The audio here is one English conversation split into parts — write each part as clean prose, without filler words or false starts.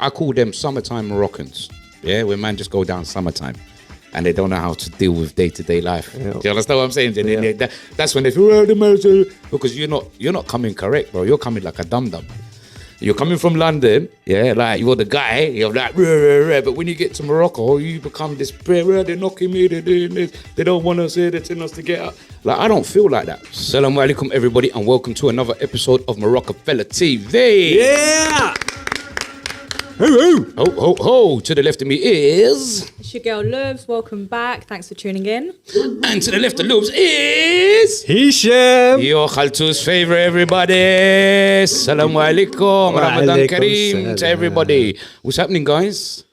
I call them summertime Moroccans. Yeah, where man just go down summertime. And they don't know how to deal with day-to-day life. Yeah. Do you understand what I'm saying? Yeah. That's when they feel, well, the man, because you're not coming correct, bro. You're coming like a dum-dum. You're coming from London, yeah, like you're the guy, you're like, but when you get to Morocco, you become this, they're knocking me, they're doing this, they don't want us here, they're telling us to get out. Like, I don't feel like that. Assalamu alaikum, everybody, and welcome to another episode of Morocafella TV. Yeah! Ho, ho, ho. To the left of me is... It's your girl, Loves. Welcome back. Thanks for tuning in. And to the left of Loves is... Hisham. Your Khaltu's favorite, everybody. Assalamu alaikum. Ramadan Kareem to everybody. What's happening, guys?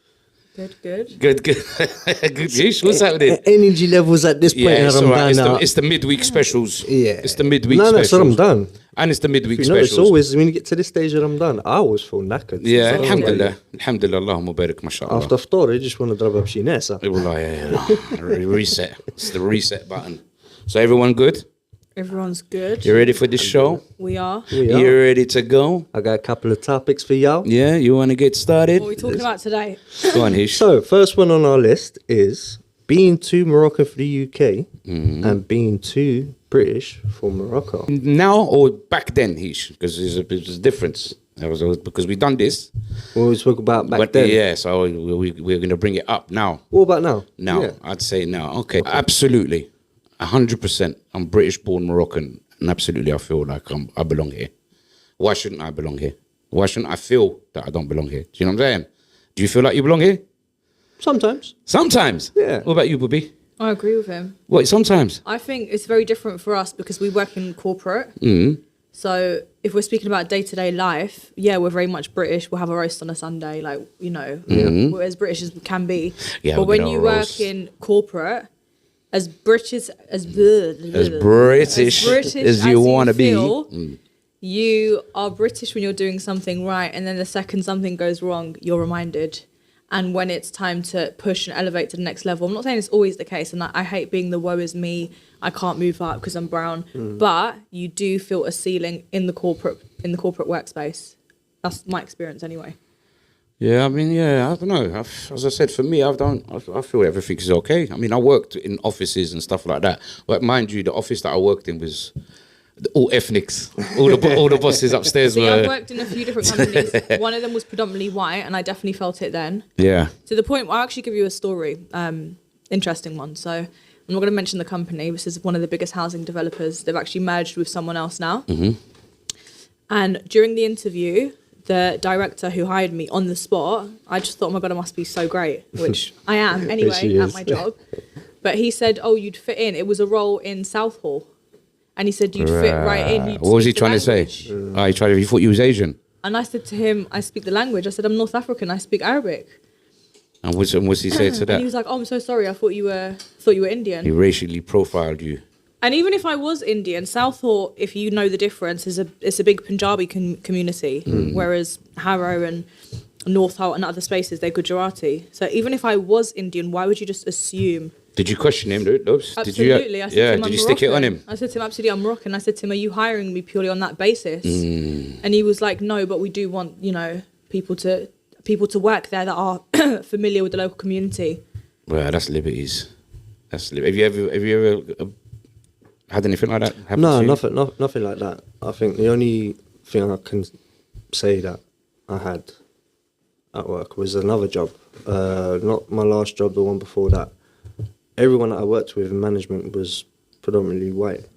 Good. Good. Ish, what's happening? Energy levels at this point in Ramadan. It's the midweek specials. Yeah. It's the midweek specials. It's Ramadan. And it's the midweek You know, specials. it's always, when you get to this stage of Ramadan, I always feel knackered. Yeah, alhamdulillah. Alhamdulillah, Allahumma barik, mashallah. After iftar, I just want to drop up shinesa. Reset. It's the reset button. So everyone good? Everyone's good. You ready for this show? We are. You ready to go? I got a couple of topics for y'all. Yeah, you want to get started? What are we talking about today? Go on, Hish. So, first one on our list is being too Moroccan for the UK and being too British for Morocco. Now or back then, Hish? Because there's a difference. Because we've done this. We always spoke about back then. Yeah, so we're going to bring it up now. What about now? Now, Yeah. I'd say now. Okay, absolutely. 100%. I'm British-born Moroccan, and absolutely I feel like I belong here. Why shouldn't I belong here? Why shouldn't I feel that I don't belong here? Do you know what I'm saying? Do you feel like you belong here? Sometimes. Sometimes? Yeah. What about you, Bobby? I agree with him. What, sometimes? I think it's very different for us because we work in corporate. So if we're speaking about day-to-day life, yeah, we're very much British. We'll have a roast on a Sunday, like, you know, we're as British as we can be. Yeah, but we'll get when our you roast. work in corporate, as British As British as you want to be. You are British when you're doing something right, and then the second something goes wrong, you're reminded. And when it's time to push and elevate to the next level, I'm not saying it's always the case, and I hate being the woe is me, I can't move up because I'm brown, but you do feel a ceiling in the corporate workspace. That's my experience anyway. Yeah, I mean, yeah, I don't know. As I said, for me, I feel everything is okay. I mean, I worked in offices and stuff like that. But mind you, the office that I worked in was all ethnics. All the bosses upstairs See, were... I've worked in a few different companies. One of them was predominantly white, and I definitely felt it then. Yeah. To the point where I'll actually give you a story, interesting one. So I'm not going to mention the company. This is one of the biggest housing developers. They've actually merged with someone else now. And during the interview, the director who hired me on the spot, I just thought, oh my God, I must be so great, which I am anyway at my job. But he said, oh, you'd fit in. It was a role in Southall. And he said, you'd fit right in. You'd What was he speak the trying to say? language. He thought you was Asian. And I said to him, I speak the language. I said, I'm North African. I speak Arabic. And what's he say to And he that? was like, oh, I'm so sorry. I thought you were Indian. He racially profiled you. And even if I was Indian, Southall, if you know the difference, it's a big Punjabi community, whereas Harrow and North Holt and other spaces, they're Gujarati. So even if I was Indian, why would you just assume? Did you question him, Lopes? Absolutely. I said to him, did you stick it on him? I said to him, absolutely, I'm Moroccan. I said to him, are you hiring me purely on that basis? And he was like, no, but we do want, you know, people to work there that are familiar with the local community. Well, that's liberties. Have you ever had anything like that happen No, to you? nothing like that. I think the only thing I can say that I had at work was another job. Not my last job, the one before that. Everyone that I worked with in management was predominantly white,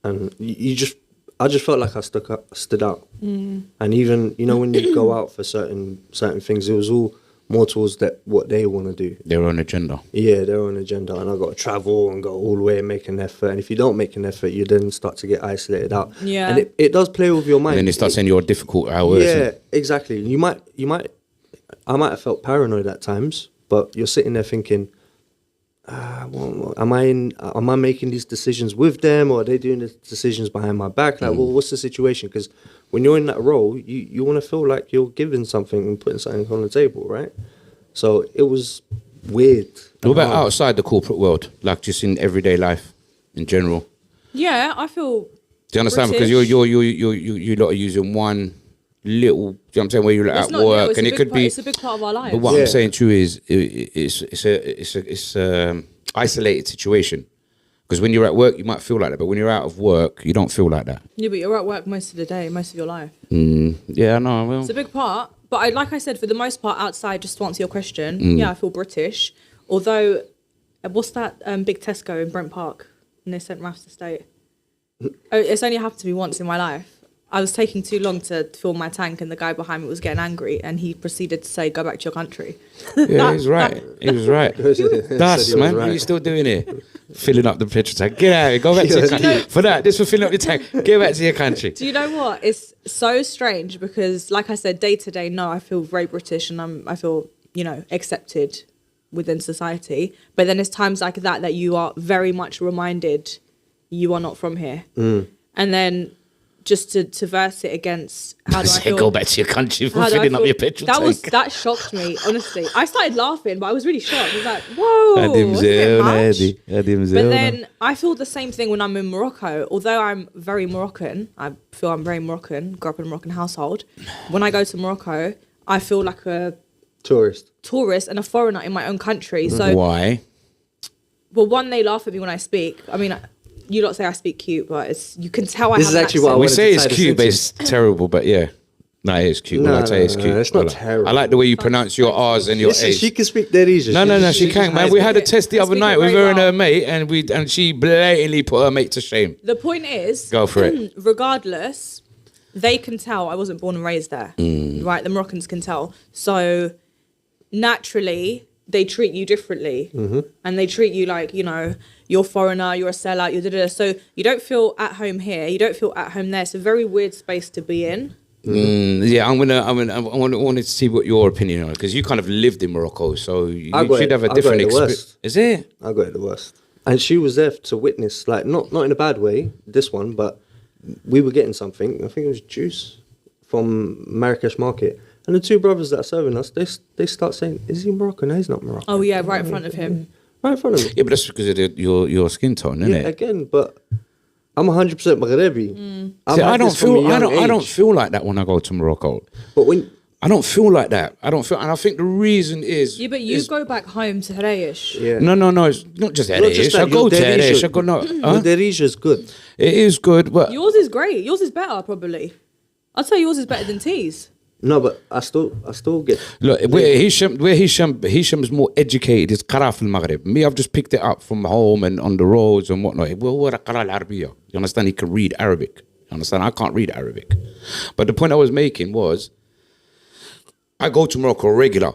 and I just felt like I stood out. And even, you know, when you go out for certain things, it was all more towards what they want to do. Their own agenda. Yeah, their own agenda, and I got to travel and go all the way and make an effort. And if you don't make an effort, you then start to get isolated out. Yeah, and it does play with your mind. And then it starts saying you're difficult hours. Yeah, exactly. I might have felt paranoid at times, but you're sitting there thinking, well, am I making these decisions with them, or are they doing the decisions behind my back? Like, well, what's the situation? Because when you're in that role, you want to feel like you're giving something and putting something on the table, right? So it was weird. What about outside the corporate world, like just in everyday life in general? Yeah, I feel. Do you understand? British. Because you lot are using one little, you know what I'm saying, where you're It's at not work, little, and it could be. It's a big part of our lives. But what Yeah. I'm saying to you is, it's a isolated situation. Because when you're at work, you might feel like that, but when you're out of work, you don't feel like that. Yeah, but you're at work most of the day, most of your life. Yeah, I know. Well, It's a big part. But like I said, for the most part, outside, just to answer your question, yeah, I feel British. Although, what's that big Tesco in Brent Park near St. Ralph's Estate? It's only happened to me once in my life. I was taking too long to fill my tank, and the guy behind me was getting angry, and he proceeded to say, "Go back to your country." yeah, he's right. He was right. That's Said he was man. What are you still doing here? Filling up the petrol tank. Get out of here. Go back to your country. For that, just for filling up your tank. Get back to your country. Do you know what? It's so strange because, like I said, day to day, no, I feel very British, and I feel, accepted within society. But then it's times like that you are very much reminded you are not from here, and then just to verse it against how do I feel? Go back to your country for How do I filling up feel? your petrol tank. That shocked me, honestly. I started laughing, but I was really shocked. I was like, whoa, that's a bit much. But then I feel the same thing when I'm in Morocco. Although I'm very Moroccan, I feel I'm very Moroccan, grew up in a Moroccan household. When I go to Morocco, I feel like a tourist and a foreigner in my own country. So why? Well, one, they laugh at me when I speak. I mean, you lot say I speak cute, but you can tell I This have is an actually what I accent. We wanted say to it's tie this cute, but into. it's terrible. But yeah. No, it is cute. No, When I tell you it's no, cute. it's not Well, terrible. I like the way you pronounce your R's and your Listen, A's. she can speak Darija. No, she can, man. We had a test the I other speak night it with very her and well. her mate, and she blatantly put her mate to shame. The point is, Go for it. regardless, they can tell I wasn't born and raised there, right? The Moroccans can tell. So naturally, they treat you differently, and they treat you like, you're a foreigner, you're a sellout, you're da-da-da. So you don't feel at home here, you don't feel at home there. It's a very weird space to be in. Yeah, I wanted to see what your opinion on it, because you kind of lived in Morocco, so you I got should it- have a I got different it the experience. worst. Is it? I got it the worst. And she was there to witness, like, not in a bad way, this one, but we were getting something. I think it was juice from Marrakesh market. And the two brothers that are serving us, they start saying, is he Moroccan? No, he's not Moroccan. Oh yeah, right in front of him. Right in front of me. Yeah, but that's because of your skin tone, isn't Yeah, it? again, but I'm 100% Maghrebi. See, I don't I feel like that when I go to Morocco. But when I don't feel like that. And I think the reason is. Yeah, but you go back home to Haraish. yeah, No, it's not just Not just Haraish. I that, go your to Darija- Haraish. I go no. the Huh? Darija is good. It is good, but Yours is great. Yours is better, probably. I'd say yours is better than T's. No, but I still get. look, where Hisham's more educated is Qaraf al-Maghrib. Me, I've just picked it up from home and on the roads and whatnot. You understand? He can read Arabic. You understand? I can't read Arabic. But the point I was making was, I go to Morocco regular.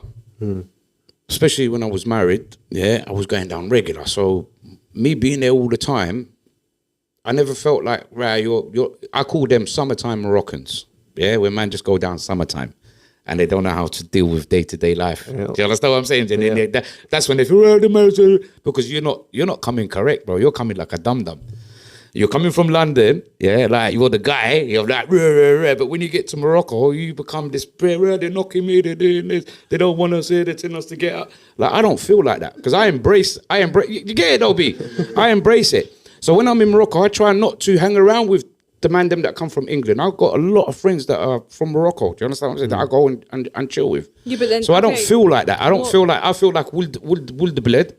Especially when I was married, I was going down regular. So me being there all the time, I never felt like, right, I call them summertime Moroccans. Yeah, where man just go down summertime and they don't know how to deal with day-to-day life. Yeah. Do you understand what I'm saying? And then that's when they feel, well, the mercy, because you're not coming correct, bro. You're coming like a dum-dum. You're coming from London, like you're the guy, you're like, but when you get to Morocco, you become this, they're knocking me, they're doing this, they don't want us here, they're telling us to get out. Like, I don't feel like that, because I embrace, you get it, Obi? I embrace it. So when I'm in Morocco, I try not to hang around with the man them that come from England. I've got a lot of friends that are from Morocco. Do you understand what I'm saying? That I go and chill with. Yeah, but then, so I don't okay, feel like that. I well- feel like Wuld the Bled,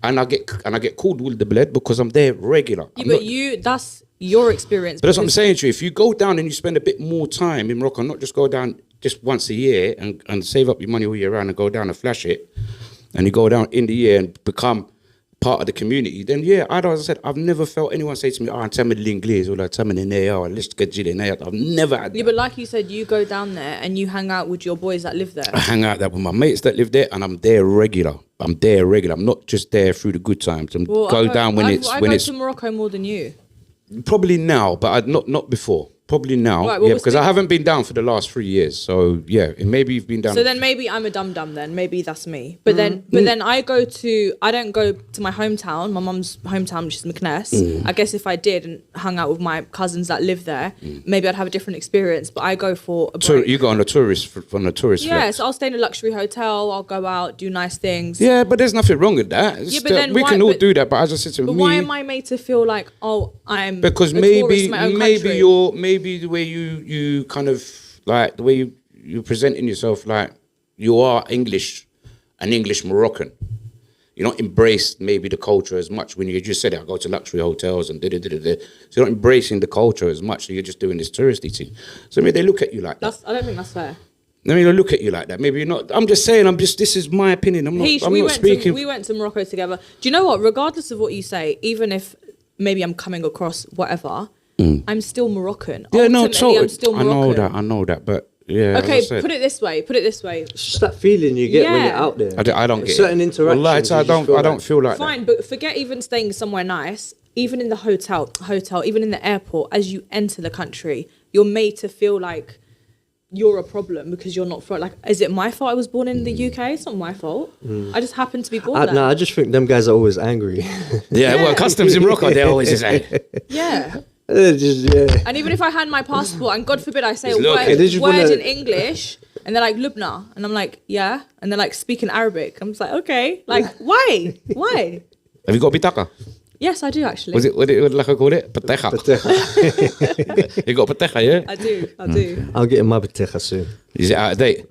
and I get called Wuld the Bled because I'm there regular. Yeah, I'm but not- that's your experience. But that's what I'm because- saying to you. If you go down and you spend a bit more time in Morocco, not just go down just once a year and save up your money all year round and go down and flash it, and you go down in the year and become part of the community, then as I said, I've never felt anyone say to me, tell me the English, or tell me the name, let's get you the I've never had that. Yeah, but like you said, you go down there and you hang out with your boys that live there. I hang out there with my mates that live there, and I'm there regular. I'm not just there through the good times. I go down when I it's go to Morocco more than you. probably now, but not before. Probably now, Right, well, because I haven't been down for the last 3 years. So maybe you've been down. So then maybe I'm a dum-dum then. Maybe that's me. But then I don't go to my hometown, my mum's hometown, which is McNess. I guess if I did and hung out with my cousins that live there, maybe I'd have a different experience. But I go for a break. You go on a tourist Yeah, flex. so I'll stay in a luxury hotel, I'll go out, do nice things. Yeah, but there's nothing wrong with that. Yeah, but then we why- can all but- do that. But as I said to But me, why am I made to feel like, I'm because a tourist in my own maybe country? maybe the way you kind of like the way you're presenting yourself, like you are English, an English Moroccan. You're not embraced maybe the culture as much when you just said it. I go to luxury hotels and da-da-da-da-da. So you're not embracing the culture as much. So you're just doing this touristy thing. So maybe they look at you like that. I don't think that's fair. Maybe they look at you like that. Maybe you're not. I'm just saying. This is my opinion. I'm not speaking. We went to Morocco together. Do you know what? Regardless of what you say, even if maybe I'm coming across whatever, I'm still Moroccan. Yeah, Ultimately, no, totally. I'm still Moroccan. I know that, but yeah. Okay, put it this way. It's just that feeling you get when you're out there. I don't get certain interactions. I don't feel like fine, that. but forget even staying somewhere nice. Even in the hotel, even in the airport, as you enter the country, you're made to feel like you're a problem because you're not from. Like, is it my fault I was born in the UK? It's not my fault. I just happened to be born there. No, I just think them guys are always angry. Yeah, well, customs in Morocco, they're always just like. Yeah. Yeah. And even if I hand my passport and God forbid I say a Just word wanna- in English and they're like Lubna and I'm like yeah and they're like speaking Arabic, I'm just like okay, like why? Have you got bitaka? Yes, I do actually. What did like I call it? Patecha. You got patecha, yeah? I do. I'll get in my batecha soon. Is it out of date?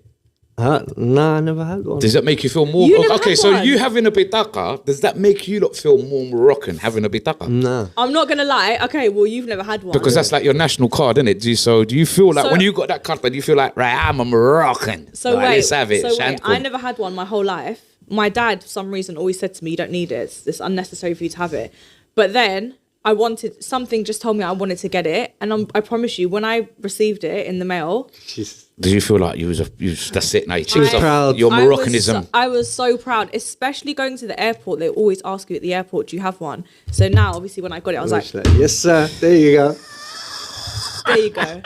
Nah, I never had one. Does that make you feel more? You never Okay, had so one? you having a bitaka, does that make you lot feel more Moroccan having a bitaka? Nah. I'm not gonna lie. Okay, well you've never had one. Because that's like your national card, isn't it? Do you feel like So- when you got that card, do you feel like right? I'm a Moroccan. So Like, wait, let's have it. I never had one my whole life. My dad, for some reason, always said to me, "You don't need it. It's unnecessary for you to have it." But then I wanted something. Just told me I wanted to get it, and I promise you, when I received it in the mail, Did you feel like you was that's it now? You checked off proud. your Moroccanism. I was so proud, especially going to the airport. They always ask you at the airport, "Do you have one?" So now, obviously, when I got it, I was like, yes, sir. There you go. "There you go."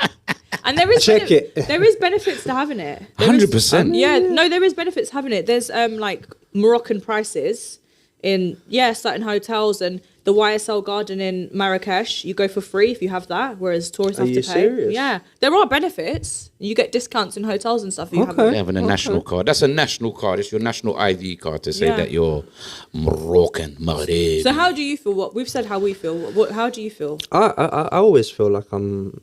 And there is Check it. There is benefits to having it. There is- 100%. Yeah, no, there is benefits to having it. There's like Moroccan prices in certain hotels, and the YSL garden in Marrakesh, you go for free if you have that, whereas tourists have to pay. Serious? Yeah, there are benefits. You get discounts in hotels and stuff if you have Okay. it. Having a national card. That's a national card. It's your national ID card to say Yeah. that you're Moroccan. Maghreb. So how do you feel? What we've said, how we feel. How do you feel? I always feel like I'm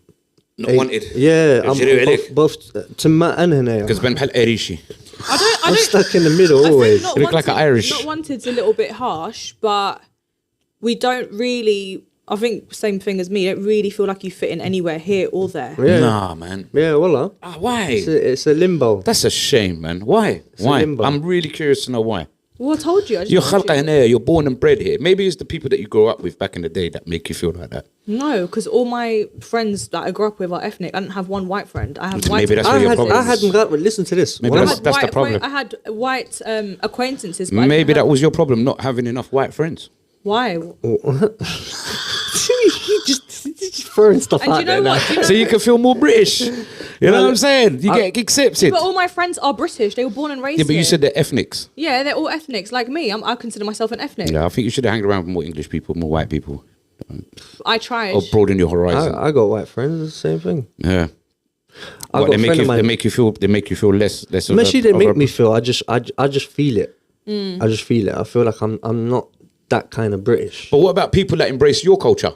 Not wanted. Yeah, I'm Jiri عليك. both تما and هنا. Because Ben Bhal Erishi. I I'm don't. stuck in the middle I think always. not You look like wanted- an Irish. Not wanted's a little bit harsh, but we don't really. I think same thing as me. Don't really feel like you fit in anywhere here or there. Yeah. Nah, man. Yeah, wallah. Why? It's a limbo. That's a shame, man. Why? a Why? limbo. I'm really curious to know why. Well, I told you. I just You're told you. khalqa here. You're born and bred here. Maybe it's the people that you grew up with back in the day that make you feel like that. No, because all my friends that I grew up with are ethnic. I don't have one white friend. I have white. Maybe that's where your problem I is. had listen to this. Maybe When that's- I- the problem. I had white acquaintances. But I Maybe didn't that have- was your problem, not having enough white friends. Why? he just throwing stuff And do out you know there now. what? Do you know So you can feel more British. You know what I'm saying? You get accepted. But all my friends are British. They were born and raised Yeah, but you here. said they're ethnics. Yeah, they're all ethnics like me. I consider myself an ethnic. Yeah, I think you should have hanged around with more English people, more white people, I tried. or broaden your horizon. I got white friends, the same thing. Yeah. I What, got they a make friend you. of mine. They make you feel less. Of Actually, a- they of make a- me feel. I just feel it. I just feel it. I feel like I'm not that kind of British. But what about people that embrace your culture?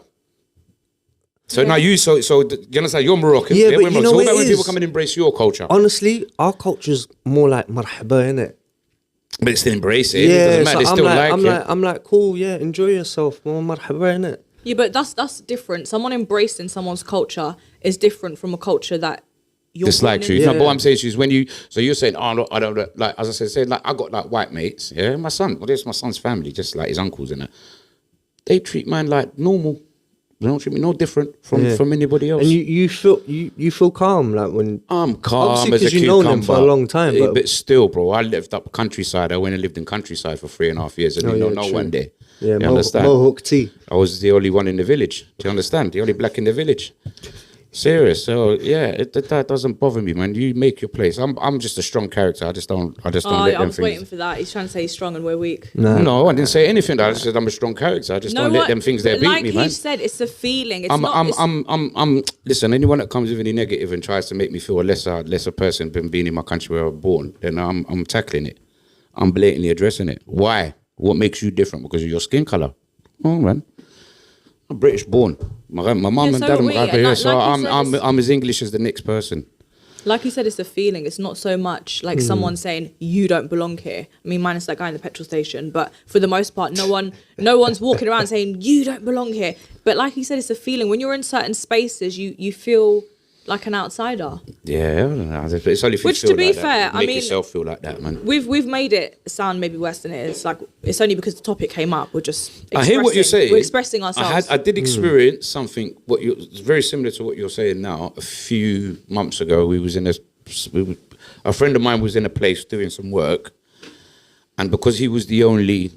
So now you so you understand? You're Moroccan. Yeah, but we're you Moroccan. know So what it about when people is. come and embrace your culture? Honestly, our culture's more like marhaba, innit? But they still embrace it. It Yeah, doesn't matter. They so still like it. I'm like, cool, yeah, enjoy yourself, more marhaba, innit? Yeah, but that's different. Someone embracing someone's culture is different from a culture that you're Dislikes born you. in. No, but what I'm saying is when you, so you're saying, oh, no, I don't, like, as I said, like, I got like white mates, yeah, my son, well, there's my son's family, just like his uncles and that. They treat man like normal. They don't treat me no different from anybody else. And you feel calm, like when I'm calm obviously as a 'cause you've cucumber. known them for a long time, Yeah, but- but still, bro, I lived up countryside. I went and lived in countryside for 3.5 years and Oh, you yeah, know true. one day. yeah, You understand? Mohawk tea. I was the only one in the village. Do you understand? The only black in the village. Serious. So yeah, that doesn't bother me, man. You make your place. I'm just a strong character. I just don't Oh, let I them was waiting things. for that. He's trying to say he's strong and we're weak. No, I didn't say anything. I just said I'm a strong character. I just don't let them things there beat like me, he man. said, it's a feeling. It's I'm, not. it's- listen, anyone that comes with any negative and tries to make me feel a lesser person than being in my country where I was born, then I'm tackling it. I'm blatantly addressing it. Why? What makes you different? Because of your skin color. Oh, man. I'm British born. My mum and so dad are are we, Arabic, and yeah, like so you said, I'm as English as the next person. Like you said, it's a feeling. It's not so much like someone saying you don't belong here. I mean, minus that guy in the petrol station. But for the most part, no one's walking around saying you don't belong here. But like you said, it's a feeling. When you're in certain spaces, you feel like an outsider. Yeah, it's only if you Which, feel to be like fair, that. I Make mean, yourself feel like that, man. We've made it sound maybe worse than it is. Like it's only because the topic came up. We're just. I hear what you're saying. We're expressing ourselves. I did experience something. It's very similar to what you're saying now. A few months ago, a friend of mine was in a place doing some work, and because he was the only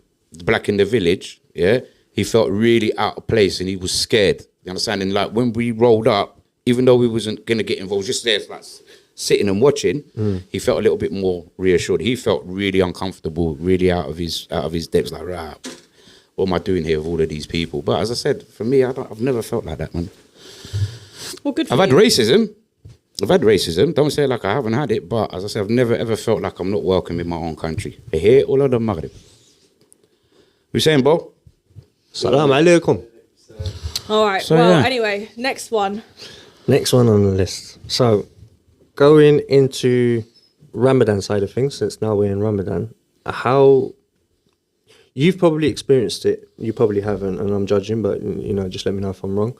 black in the village, yeah, he felt really out of place and he was scared. You understand? And like when we rolled up, even though we wasn't gonna get involved, just there, like sitting and watching, he felt a little bit more reassured. He felt really uncomfortable, really out of his depths. Like, right, what am I doing here with all of these people? But as I said, for me, I've never felt like that, man. Well, good. I've had racism. Don't say like I haven't had it, but as I said, I've never ever felt like I'm not welcome in my own country. Here, all of the Maghreb. You saying, Bo? Salam alaikum. All right. So, well, yeah. anyway, next one. Next one on the list. So, going into Ramadan side of things, since now we're in Ramadan, how you've probably experienced it. You probably haven't, and I'm judging, but just let me know if I'm wrong.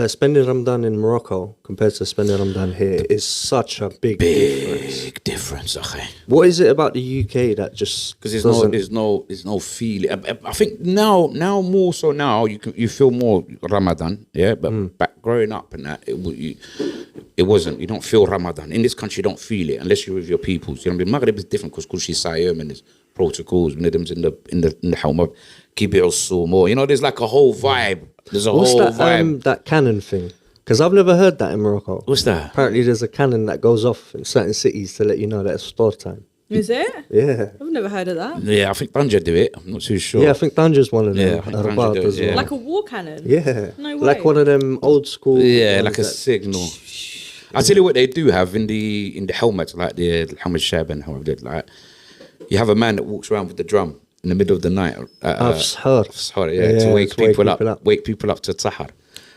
Spending Ramadan in Morocco compared to spending Ramadan here is such a big difference. Big difference, okay. What is it about the UK that just Because there's no feeling. I think now more so now you feel more Ramadan, yeah. But back growing up and that it wasn't. You don't feel Ramadan in this country. You don't feel it unless you're with your peoples. You know what I mean? Maghreb is different because she's Sayum and there's protocols. Rhythms in the helm of Kibir Sumo. You know, there's like a whole vibe. There's a What's whole that vibe. that cannon thing? Because I've never heard that in Morocco. What's that? Apparently, there's a cannon that goes off in certain cities to let you know that it's store time. Is it? Yeah. I've never heard of that. Yeah, I think Tanja do it. I'm not too sure. Yeah, I think Tanja's one of them. Yeah, I think Tanja Rabat do it, as well. yeah. Like a war cannon. Yeah. No way. Like one of them old school. Yeah, ones like a that- signal. I tell you what they do have in the helmets, like the helmet shab and however they like. You have a man that walks around with the drum in the middle of the night. Sorry. To wake people up. Wake people up to Tahar.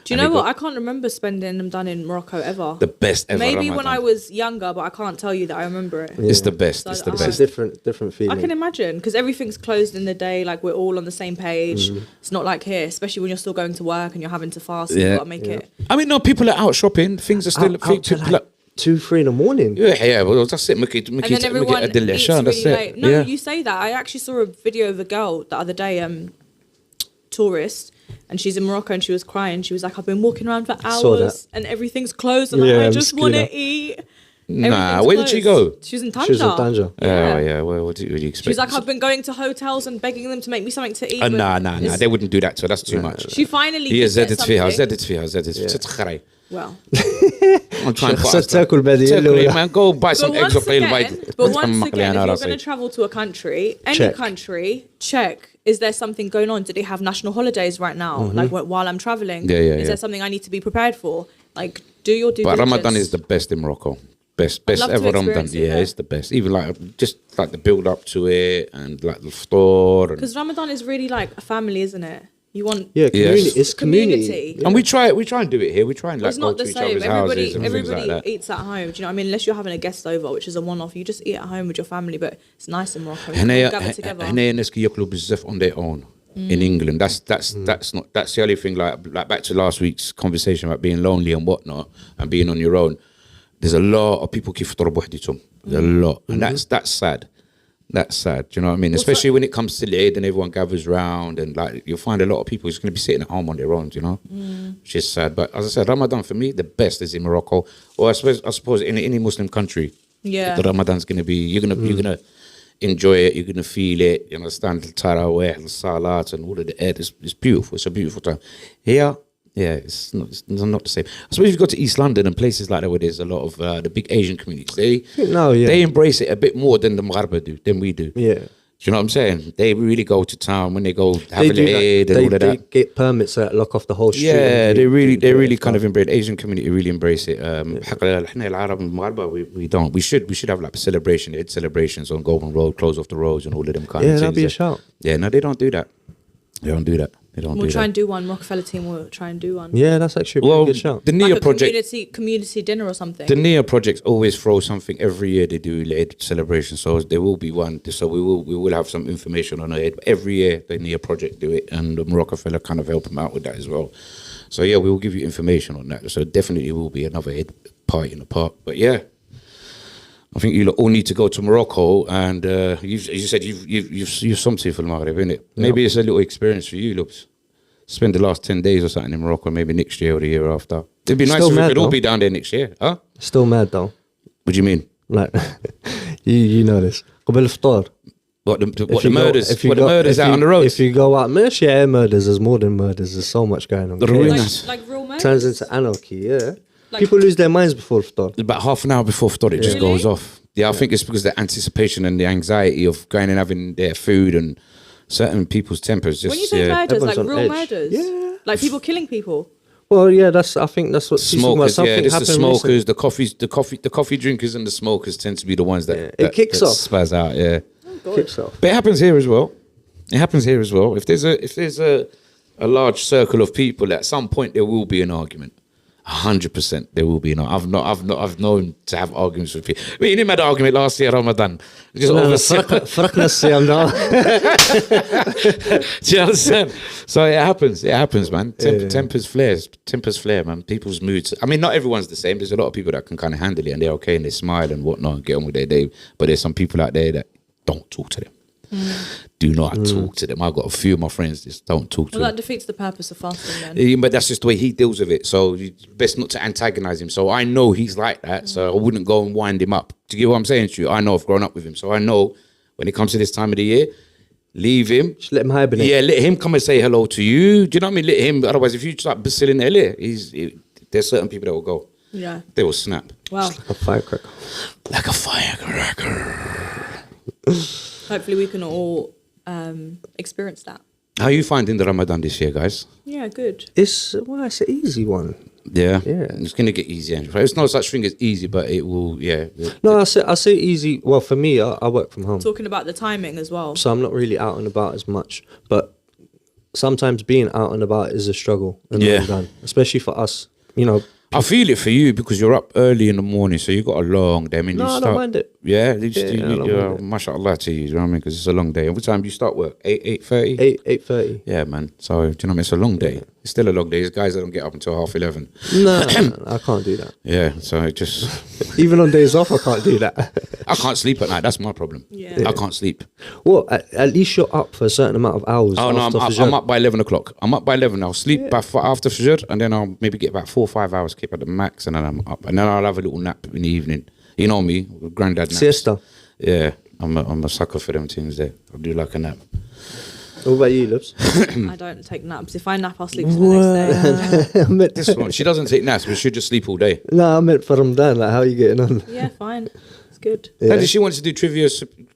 Do you know what? I can't remember spending them done in Morocco ever. The best ever. Maybe when Ramadan. I was younger, but I can't tell you that I remember it. It's the best. So It's the I- It's best. a different feeling. I can imagine because everything's closed in the day. Like we're all on the same page. It's not like here, especially when you're still going to work and you're having to fast. Yeah. You've got to make it. I mean, no, people are out shopping. Things are still. Out to like 2-3 in the morning. Yeah. Well, that's it. Make it And then everyone a eats delicious. That's really it. late. No, Yeah. you say that. I actually saw a video of a girl the other day, tourist, and she's in Morocco and she was crying. She was like, I've been walking around for Saw hours that. and everything's closed and Yeah, I I'm just scared want to now. eat. Nah, Everything's where did she closed. go? She was in Tanja. She was in Tanja. Oh yeah. Well, what do you expect? She was like, I've been going to hotels and begging them to make me something to eat. but Nah. it's- They wouldn't do that. So that's too much. She finally هي did get زادت فيها something. زادت فيها. Well, I'm trying to خسرت تاكل بديل man. Go buy but some eggs once off again, if you're I'll going to travel to a country, any Check. country, check. Is there something going on? Do they have national holidays right now? Like while I'm traveling? Is there something I need to be prepared for? Like, do your due But diligence. Ramadan is the best in Morocco. Best love to ever Ramadan. experience it, Yeah, yeah. it's the best. Even like just like the build up to it and like the store. Because Ramadan is really like a family, isn't it? You want Community. Yes. It's community. And we try and do it here. We try and like it's go not to the each same. other's houses and things Everybody like that. eats at home. Do you know what I mean? Unless you're having a guest over, which is a one-off, you just eat at home with your family. But it's nice in Morocco. You can gather together. هنا الناس ياكلوا بزاف on their own. In England, that's the only thing. Like back to last week's conversation about being lonely and whatnot and being on your own. There's a lot of people keep يفطروا بوحدهم. A lot, and that's sad. That's sad. Do you know what I mean? Especially when it comes to the Eid and everyone gathers round and like you'll find a lot of people who's going to be sitting at home on their own. You know, which is sad. But as I said, Ramadan for me, the best is in Morocco, or I suppose in any Muslim country. Yeah. The Ramadan's going to be you're gonna enjoy it. You're gonna feel it. You understand the tarawih, the salat, and all of the Eid. It's beautiful. It's a beautiful time. Here, yeah, it's not the same. I suppose if you go to East London and places like that where there's a lot of the big Asian communities, they embrace it a bit more than the Maghreb do, than we do. Yeah. Do you know what I'm saying? They really go to town when they go have They a Eid and all of they that. get permits that lock off the whole street. Yeah, and they do really it. kind of embrace Asian community. Really embrace it. احنا العرب المغاربة we don't. We should have like a celebration, Eid celebrations on Golden Road, close off the roads and all of them kind of Yeah, things. that'd be a shout. Yeah, no, they don't do that. They don't do that. They don't We'll do try that. and do one. Rockefeller team will try and do one. Yeah, that's actually a Well, pretty good shout. the Like NEA a project. community dinner or something. The NEA project always throws something every year. They do Eid celebration, so there will be one. So we will have some information on it. Every year the NEA project do it, and the Marocafella kind of help them out with that as well. So yeah, we will give you information on that. So definitely will be another Eid party in the park. But yeah, I think you all need to go to Morocco, and you said you've something for the Maghreb, innit? Maybe it's a little experience for you, Loops. Spend the last 10 days or something in Morocco, maybe next year or the year after. It'd be nice Still if we mad, could all though. be down there next year, huh? Still mad though. What do you mean? Like, you know this. قبل الفطار. What the If you go- murders? if you What go- the murders if out you- on the roads? If you go out, murders. There's more than murders. There's so much going on. The Chaos. ruins. like real murders? Turns into anarchy. Yeah. Like- People lose their minds before iftar. About half an hour before Ftor, it just Really? goes off. Yeah, I think it's because the anticipation and the anxiety of going and having their food and certain people's tempers just When you say murders, Everyone's like on real edge. murders? Yeah. Like people killing people? Well, yeah, I think that's what she's talking about. smokers. Yeah, Something it's the happened smokers, recently. the coffee drinkers and the smokers tend to be the ones that Yeah, it that- kicks that off. spaz out. Yeah. Kicks off. But it happens here as well. It happens here as well. If there's a large circle of people, at some point there will be an argument. 100% there will be an argument. I've known to have arguments with people. We didn't have an argument last year, Ramadan. Just over فرقنا الصيام now. Do you understand? So it happens, man. Yeah. Tempers flare, man. People's moods. I mean, not everyone's the same. There's a lot of people that can kind of handle it and they're okay and they smile and whatnot and get on with their day. But there's some people out there that don't talk to them. Do not talk to them. I've got a few of my friends just don't talk to Well, that them. defeats the purpose of fasting then. Yeah, but that's just the way he deals with it. So it's best not to antagonize him. So I know he's like that. So I wouldn't go and wind him up. Do you get what I'm saying to you? I know I've grown up with him. So I know when it comes to this time of the year, leave him. Just let him hibernate. Yeah, let him come and say hello to you. Do you know what I mean? Let him. Otherwise, if you start bustling earlier, there's certain people that will go. Yeah. They will snap. Wow. A firecracker. Like a firecracker. Hopefully we can all experience that. How are you finding the Ramadan this year, guys? Yeah, good. It's an easy one. Yeah. Yeah. It's going to get easier. It's no such thing as easy, but it will, yeah. No, I say easy. Well, for me, I work from home, Talking about the timing as well. so I'm not really out and about as much. But sometimes being out and about is a struggle. In Yeah. Ramadan, especially for us. You know, I feel it for you because you're up early in the morning, so you've got a long day. I mean, No, you I start, don't mind it. Yeah, I don't mind it. mashallah to you, you know what I mean? Because it's a long day. Every time do you start work, 8:30? 8:30. Yeah, man. So, do you know what I mean? It's a long day. It's still a long day. There's guys that don't get up until 11:30. No, I can't do that. Yeah, so it just... Even on days off, I can't do that. I can't sleep at night. That's my problem. Yeah. I can't sleep. Well, at least you're up for a certain amount of hours. Oh, no, after I'm Fajr. up by 11 o'clock. I'm up by 11. I'll sleep after Fajr, and then I'll maybe get about 4 or 5 hours, keep at the max, and then I'm up. And then I'll have a little nap in the evening. You know me, granddad naps. Siesta. Yeah, I'm a sucker for them things there. I'll do like a nap. What about you, Lips? I don't take naps. If I nap, I'll sleep till the next day. I meant, This one, she doesn't take naps, but she just sleep all day. no, I meant for Ramadan. Like, how are you getting on? Yeah, fine. It's good. How did she want to do trivia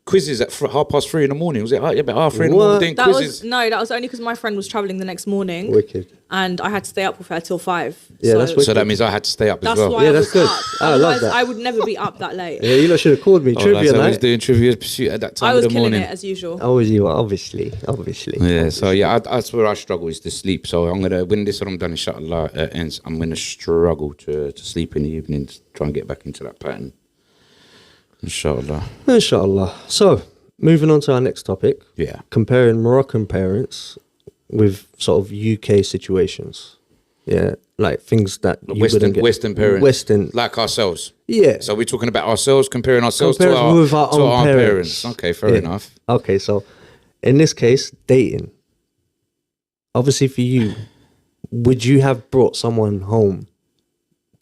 quizzes at 3:30 in the morning? Was it about 3:30 in the morning What? doing That quizzes? was only because my friend was traveling the next morning, Wicked. and I had to stay up with her till 5. Yeah, so that's wicked. So that means I had to stay up as that's well. why Yeah, I that's was good. up. I love Otherwise, that. I would never be up that late. Yeah, you lot should have called me. Oh, Trivia I was night. doing trivia pursuit at that time I was of the killing morning. it as usual. Oh, you are, obviously. Yeah, so yeah, that's where I struggle is to sleep. So I'm gonna when this Ramadan inshallah ends, I'm gonna struggle to sleep in the evenings, try and get back into that pattern. Inshallah. Inshallah. So, moving on to our next topic. Yeah. Comparing Moroccan parents with sort of UK situations. Yeah, like things that you wouldn't get. Western parents, Western. like ourselves. Yeah. So we're talking about ourselves, comparing ourselves Comparing to our, with our to own our parents. Okay, fair Yeah. enough. Okay, so in this case, dating. Obviously, for you, would you have brought someone home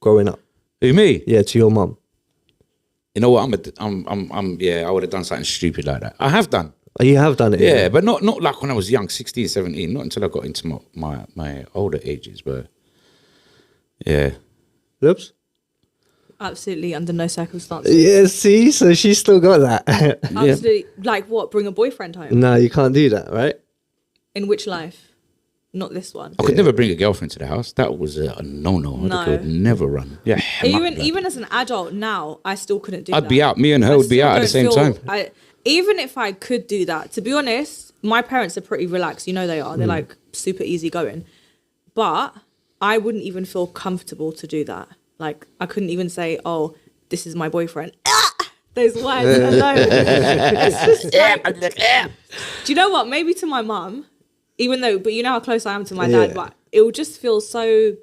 growing up? Who, me? Yeah, to your mum. You know what? I would have done something stupid like that. I have done. Oh, you have done it. Yeah, but not like when I was young, 16, 17, not until I got into my older ages, but yeah. Oops. Absolutely, under no circumstances. Yeah, see, so she's still got that. Absolutely, like what? Bring a boyfriend home? No, you can't do that, right? In which life? not this one. I could never bring a girlfriend to the house. That was a no-no. No. I could never run. Yeah, Even as an adult now, I still couldn't do that. I'd be out. Me and her would be out at the same time. Even if I could do that, to be honest, my parents are pretty relaxed. You know they are. They're like super easygoing. But I wouldn't even feel comfortable to do that. Like, I couldn't even say, oh, this is my boyfriend. Those words. I know. It's just like, do you know what? Maybe to my mum, but you know how close I am to my dad, but it would just feel so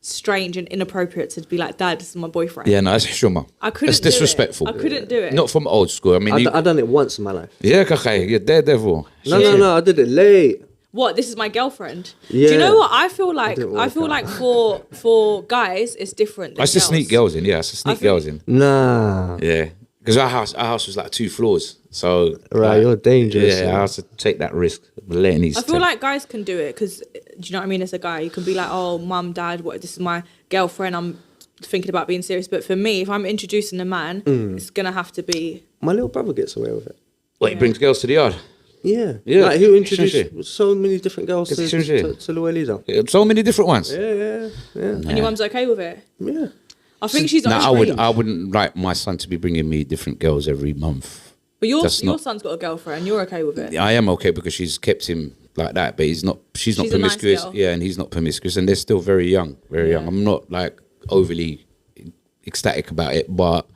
strange and inappropriate to be like, Dad, this is my boyfriend. Yeah, no, that's shuma. I couldn't. It's disrespectful. I couldn't do it. Not from old school. I mean, I done it once in my life. Yeah, you're daredevil. No, I did it late. What? This is my girlfriend. Yeah. Do you know what I feel like? I feel like for guys, it's different. I used to sneak girls in. Yeah, I used to sneak girls in. Nah. Yeah, because our house was like 2 floors. So right, you're dangerous. Yeah, I had to take that risk. I feel like guys can do it because, do you know what I mean? As a guy, you can be like, oh, mum, dad, this is my girlfriend. I'm thinking about being serious. But for me, if I'm introducing a man, it's gonna have to be. My little brother gets away with it. He brings girls to the yard. Yeah. Like he'll introduce so many different girls to Luelida. Yeah, so many different ones. Yeah. And your mum's okay with it? Yeah. I think she's. I wouldn't like my son to be bringing me different girls every month. But your son's got a girlfriend. You're okay with it? I am okay because she's kept him like that, but she's not promiscuous. Nice, and he's not promiscuous, and they're still very young, young. I'm not like overly ecstatic about it, but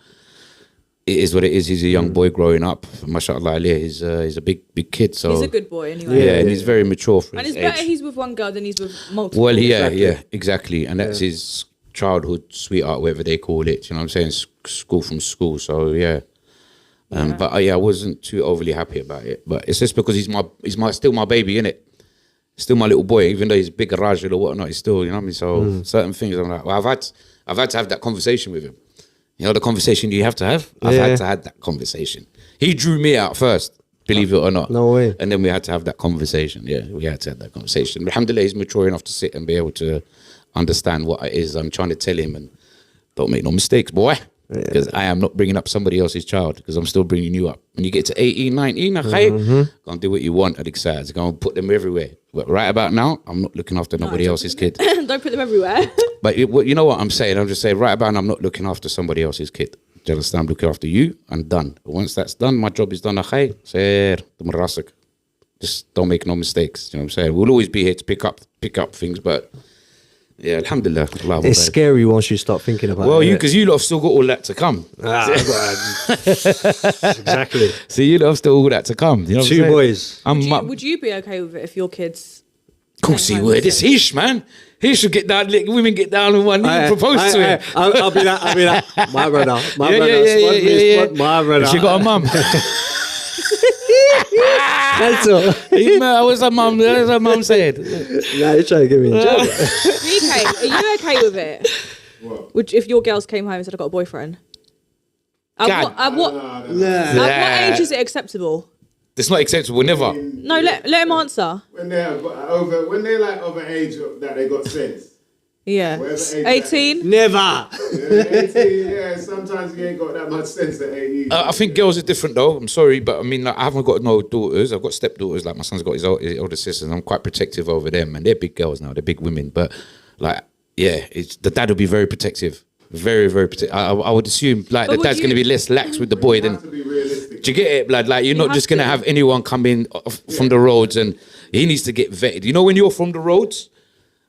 it is what it is. He's a young boy growing up. Mashallah, he's a big kid. So he's a good boy anyway. Yeah, and he's very mature for and his it's better age. he's with one girl than he's with multiple. Well, exactly, and that's his childhood sweetheart, whatever they call it. You know what I'm saying? School from school. So yeah. But I wasn't too overly happy about it. But it's just because he's still my baby, innit? Still my little boy, even though he's big garage or whatnot. He's still, you know what I mean. So certain things, I'm like, well, I've had to have that conversation with him. You know, the conversation you have to have. I've had to have that conversation. He drew me out first, believe it or not. No way. And then we had to have that conversation. Yeah, we had to have that conversation. Alhamdulillah, he's mature enough to sit and be able to understand what it is I'm trying to tell him, and don't make no mistakes, boy. Because I am not bringing up somebody else's child, because I'm still bringing you up. When you get to 18, 19, go and do what you want at Excited. Go and put them everywhere. But right about now, I'm not looking after nobody else's kid. Don't put them everywhere. But you know what I'm saying? I'm just saying, right about now, I'm not looking after somebody else's kid. Do you understand? I'm looking after you and done. But once that's done, my job is done. Just don't make no mistakes. You know what I'm saying? We'll always be here to pick up things, but... Yeah, alhamdulillah. It's scary once you start thinking about it. Well, because you lot have still got all that to come. Exactly. So you lot have still all that to come. You know 2 boys. Would you be okay with it if your kids... Of course he would. It's Hish, man. He should get down, women get down on one knee and propose to him. I'll be that. My brother. My brother. She got a mum. That's all. What's her mum said? Nah, you're trying to get me in trouble. VK, are you okay with it? What? If your girls came home and said, I got a boyfriend? At what age is it acceptable? It's not acceptable, never. No, let him answer. When they're like over age that they got sense. Yeah. 18? Never. Yeah, 18, yeah, sometimes you ain't got that much sense at 18. I think girls are different though. I'm sorry, but I mean, like, I haven't got no daughters. I've got stepdaughters. Like my son's got his older sisters. And I'm quite protective over them, and they're big girls now. They're big women. But like, yeah, the dad will be very protective. Very, very protective. I would assume like the dad's going to be less lax with the boy than. To be realistic. Do you get it, blood? Like you're not just going to have anyone come in from the roads, and he needs to get vetted. You know, when you're from the roads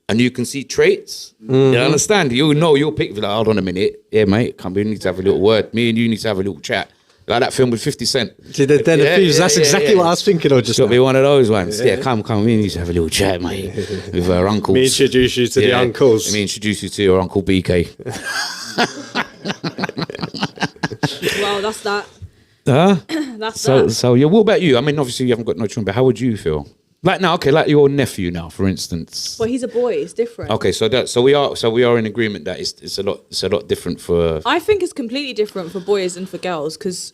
and you can see traits, you understand? You'll know, you'll pick, like, hold on a minute. Yeah, mate, come in, we need to have a little word. Me and you need to have a little chat. Like that film with 50 Cent. See, the thieves, that's exactly what I was thinking of just Got to now. be one of those ones. Yeah, come, we need to have a little chat, mate, with our uncles. Me introduce you to the uncles. Let me introduce you to your Uncle BK. Well, that's that. Huh? That's that. So yeah, what about you? I mean, obviously you haven't got no children, but how would you feel? Like now, okay, like your nephew now, for instance. Well, he's a boy. It's different. Okay, so we are in agreement that it's a lot different for. I think it's completely different for boys and for girls because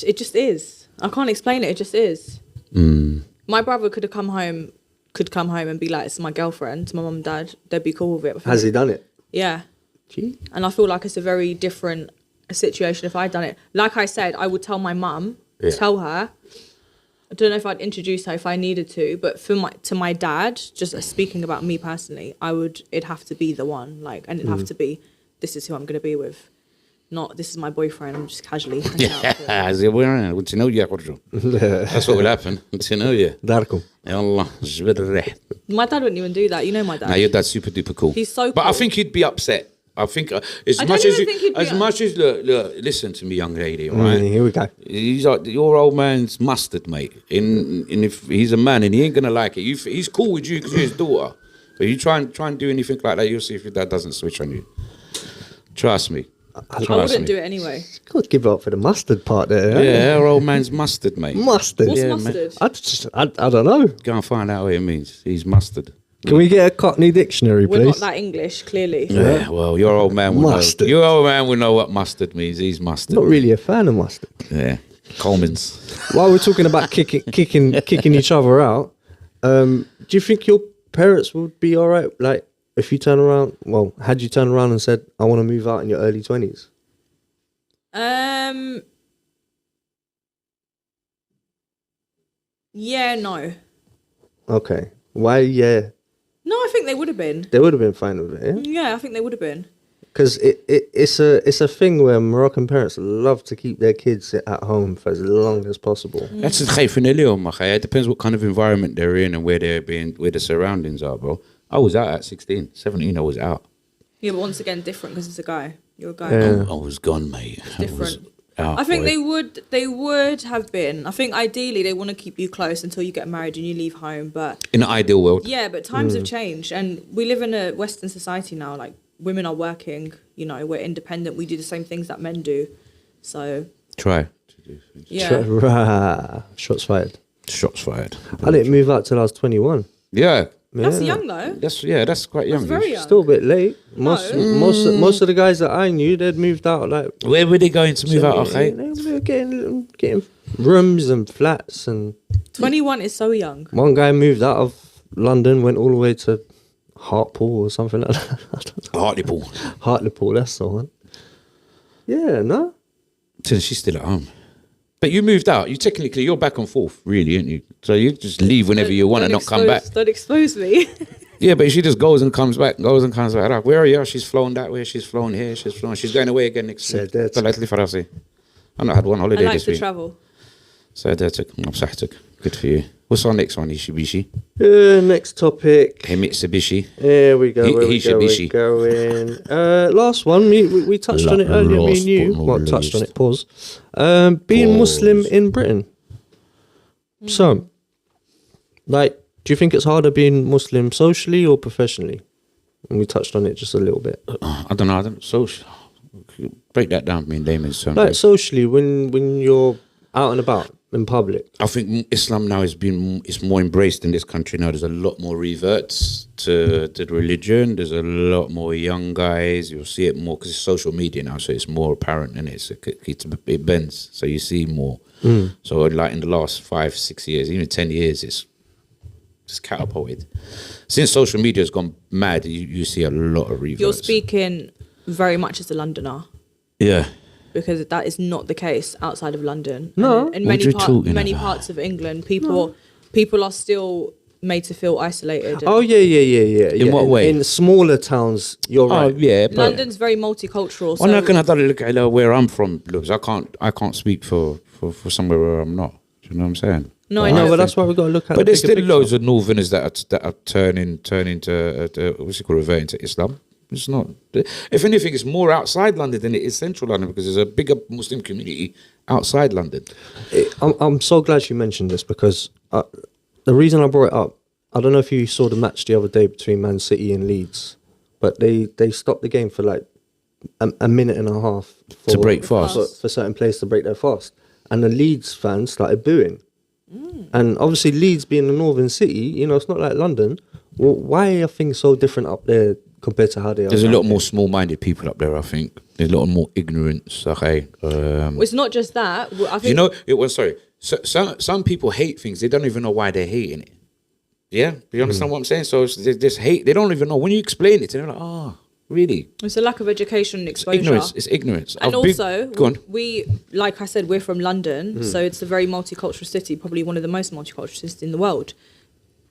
it just is. I can't explain it. It just is. My brother could come home and be like, "It's my girlfriend." To my mum and dad, they'd be cool with it. Has he done it? Yeah. Gee. And I feel like it's a very different situation if I'd done it. Like I said, I would tell my mum, tell her, I don't know if I'd introduce her if I needed to, but to my dad, just speaking about me personally, it'd have to be the one, like, and it'd have to be, this is who I'm going to be with. Not, this is my boyfriend, I'm just casually hanging out with him. That's what will happen. داركم. My dad wouldn't even do that. You know my dad. No, your dad's super duper cool. He's so cool. But I think he'd be upset. I think as much as look, listen to me, young lady, right? Here we go. He's like your old man's mustard, mate. And if he's a man and he ain't gonna like it, he's cool with you because you're his daughter. But you try and do anything like that, you'll see if your dad doesn't switch on you. Trust me. I wouldn't do it anyway. Got to give up for the mustard part there. Yeah, our old man's mustard, mate. Mustard. What's Yeah, mustard? I don't know. Go and find out what it means. He's mustard. Can we get a Cockney dictionary, We're please? not that English, clearly. Yeah, well, your old man will Mustard. know. Your old man will know what mustard means. He's mustard. Not really a fan of mustard. Yeah, Coleman's. While we're talking about kicking each other out, do you think your parents would be all right? Like, if you turn around, had you turned around and said, "I want to move out in your early 20s"? Yeah, no. Okay. Why? Yeah, No, I think they would have been. they would have been fine with it. Yeah, Yeah, I think they would have been. because it's a thing where Moroccan parents love to keep their kids at home for as long as possible. That's the khayf in اليوم, أخي. It depends what kind of environment they're in and where the surroundings are, bro. I was out at 16, 17. I was out. Yeah, but once again, different because it's a guy. You're a guy. Yeah. I was gone, mate. Different. Out, I think boy. they would have been. I think ideally they want to keep you close until you get married and you leave home. But In an ideal world. yeah, but times have changed, and we live in a Western society now. Like, women are working. You know, we're independent. We do the same things that men do. So Try to do things. yeah, Shots fired. Shots fired. I didn't move out till I was 21. Yeah. that's Yeah. young though. That's quite young. That's very young. Still a bit late. Most of the guys that I knew, they'd moved out like. Where were they going to move out, They okay? were getting rooms and flats, and 21 is so young. one guy moved out of London, went all the way to Hartlepool or something like that. I don't know. Hartlepool. Hartlepool, that's the one. Yeah, no. So she's still at home. But you moved out. You're back and forth, really, aren't you? So you just leave whenever you want and not come back. Don't expose me. Yeah, but she just goes and comes back, Like, where are you? She's flown that way, she's flown here, she's going away again next week. طلعت لي فرنسي. I've not had one I holiday like this to week. travel. سعادتك بصحتك. Good for you. What's our next one? Ishibishi. Next topic. Hey, Mitsubishi. Here we go. Where we Hishibishi. going? Last one. We touched on it earlier. Me and you. but Well, not touched on least. it. Pause. Being Muslim in Britain. So, like, do you think it's harder being Muslim socially or professionally? And we touched on it just a little bit. I don't know. Social. Break that down for me in layman's terms. Like socially, when you're out and about in public. I think Islam now it's more embraced in this country now. There's a lot more reverts to the religion. There's a lot more young guys. You'll see it more because it's social media now, so it's more apparent and it bends. So you see more. So like in the last 5-6 years, even 10 years, it's just catapulted. Since social media has gone mad, you see a lot of reverts. You're speaking very much as a Londoner. Yeah. Because that is not the case outside of London. No. In What you talking many about? parts of England, people are still made to feel isolated. Oh yeah. In what way? In smaller towns, you're Oh right. yeah, but London's very multicultural. So I'm not gonna look at where I'm from, because I can't speak for somewhere where I'm not. Do you know what I'm saying? No, I No, know. but that's why we got to look at. But the there's bigger still picture. loads of Northerners that are turning to what's it called, reverting to Islam. It's not. If anything, it's more outside London than it is central London, because there's a bigger Muslim community outside London. I'm so glad you mentioned this, because the reason I brought it up, I don't know if you saw the match the other day between Man City and Leeds, but they stopped the game for like a minute and a half To break fast. for certain players to break their fast, and the Leeds fans started booing. And obviously Leeds being a northern city, it's not like London. Well, why are things so different up there compared to how they are? There's a down lot here? more small-minded people up there, I think. There's a lot more ignorance. Okay. It's not just that. I think Some people hate things. They don't even know why they're hating it. Yeah? Do you understand what I'm saying? So there's hate. They don't even know. When you explain it, they're like, Really. It's a lack of education and exposure. It's ignorance. And Go also, on. we, like I said, we're from London, so it's a very multicultural city, probably one of the most multicultural cities in the world.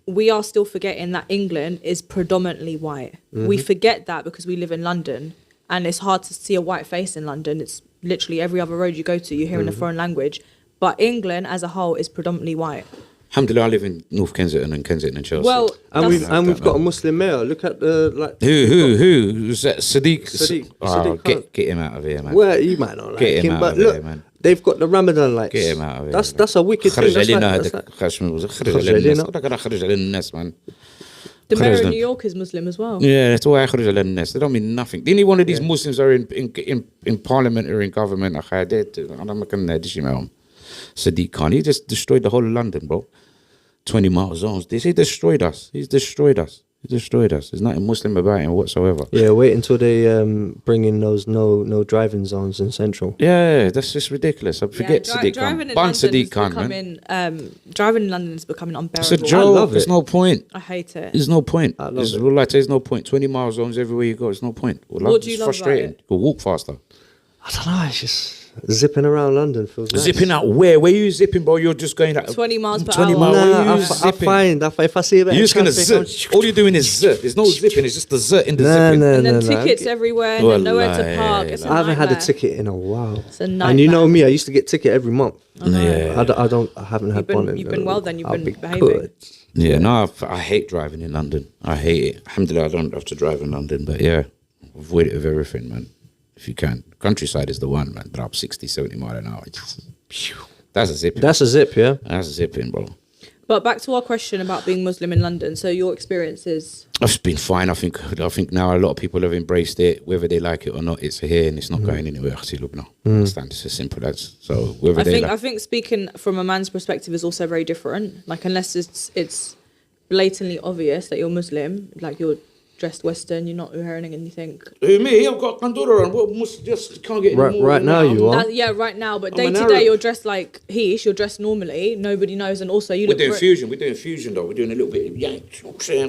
We are still forgetting that England is predominantly white. We forget that because we live in London, and it's hard to see a white face in London. It's literally every other road you go to, you're hearing a foreign language. But England as a whole is predominantly white. Alhamdulillah, I live in North Kensington and Chelsea. Well, And we've got a Muslim mayor. Look at the like. Who's that? Sadiq. Sadiq Oh, Khan. get him out of here, man. Well, you might not like Get him him, out but of look, here, man. they've got the Ramadan lights. Get him out of here. That's a wicked thing. خرج That's علينا like, هذاك خرج خرج على الناس. علينا. قال لك خرج على الناس, man. the mayor خرج of لنا. New York is Muslim as well. Yeah, that's why خرج على الناس. They don't mean nothing. Any one of these Muslims are in parliament or in government. أنا ما كان دشي معهم. Sadiq Khan, he just destroyed the whole of London, bro. 20-mile zones. He destroyed us. He's destroyed us. There's nothing Muslim about him whatsoever. Yeah, wait until they bring in those no driving zones in Central. Yeah, that's just ridiculous. I forget Sadiq Khan. Driving in Ban London Sadiq is Khan, man. becoming, driving in London is becoming It's a unbearable. joke. love There's it. no point. I hate it. There's no point. I love There's, it. there's no point. 20-mile zones everywhere you go. There's no point. What do you it's love about frustrating. it? Go walk faster. I don't know. It's just zipping around London feels nice. Zipping out where? Where you zipping, bro? You're just going at 20 miles per 20 hour. miles. Where Nah, you I zipping? find if I see a bit You're of just gonna traffic, zip. All you're doing is zip. There's no zipping. It's just the zip in the zipping. And then tickets everywhere, and then nowhere to Wallahi, park. It's a I haven't had a nightmare. ticket in a while. It's a And you know nightmare. me, I used to get ticket every month. Yeah. I haven't had one. You've been well then, you've I'll been be behaving. good. Yeah, no, I hate driving in London. I hate it. Alhamdulillah, I don't have to drive in London, but yeah, avoid it with everything, man. If you can. Countryside is the one, man. Drop 60, 70 mile an hour. That's a zipping. That's a zip, yeah. That's a zipping, bro. But back to our question about being Muslim in London. So your experiences. It's been fine. I think now a lot of people have embraced it, whether they like it or not. It's here and it's not going anywhere. Understand? It's as simple as so. Whether I think speaking from a man's perspective is also very different. Like unless it's blatantly obvious that you're Muslim, like you're dressed Western, you're not wearing anything. me, I've got Pandora on. What must just can't get any more Right than now that. you are. Yeah, right now. But I'm day an to Arab. day, you're dressed like Heish. You're dressed normally. Nobody knows, and also you We're look. doing fusion. We're doing fusion though. We're doing a little bit of yank.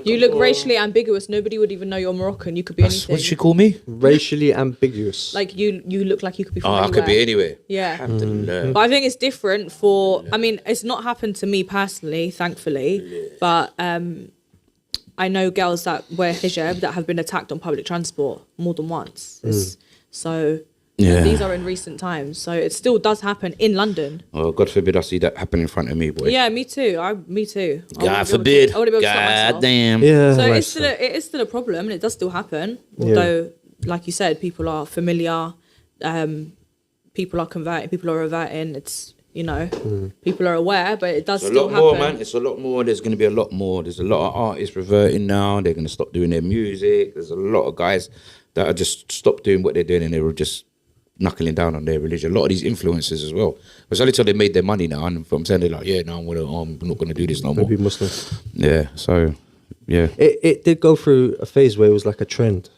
You look racially ambiguous. Nobody would even know you're Moroccan. You could be anything. What did she call me? Racially ambiguous. Like you look like you could be from Oh, I anywhere. could be anywhere. Yeah. Alhamdulillah. But I think it's different for. I mean, it's not happened to me personally, thankfully. But I know girls that wear hijab that have been attacked on public transport more than once. So Yeah. these are in recent times. So it still does happen in London. Oh, God forbid I see that happen in front of me, boy. Yeah, me too. Me too. God forbid. I wouldn't be able to stop God myself. damn. Yeah. So right, it is still a problem, and it does still happen. Although, like you said, people are familiar, people are converting, people are reverting. It's people are aware, but it does It's a still lot happen. more, man. It's a lot more. There's going to be a lot more. There's a lot of artists reverting now. They're going to stop doing their music. There's a lot of guys that are just stopped doing what they're doing and they were just knuckling down on their religion. A lot of these influencers as well. It's only till they made their money now, and I'm saying they're like, yeah, no, I'm not going to do this no more. Maybe Muslim. Yeah. So, yeah. It did go through a phase where it was like a trend.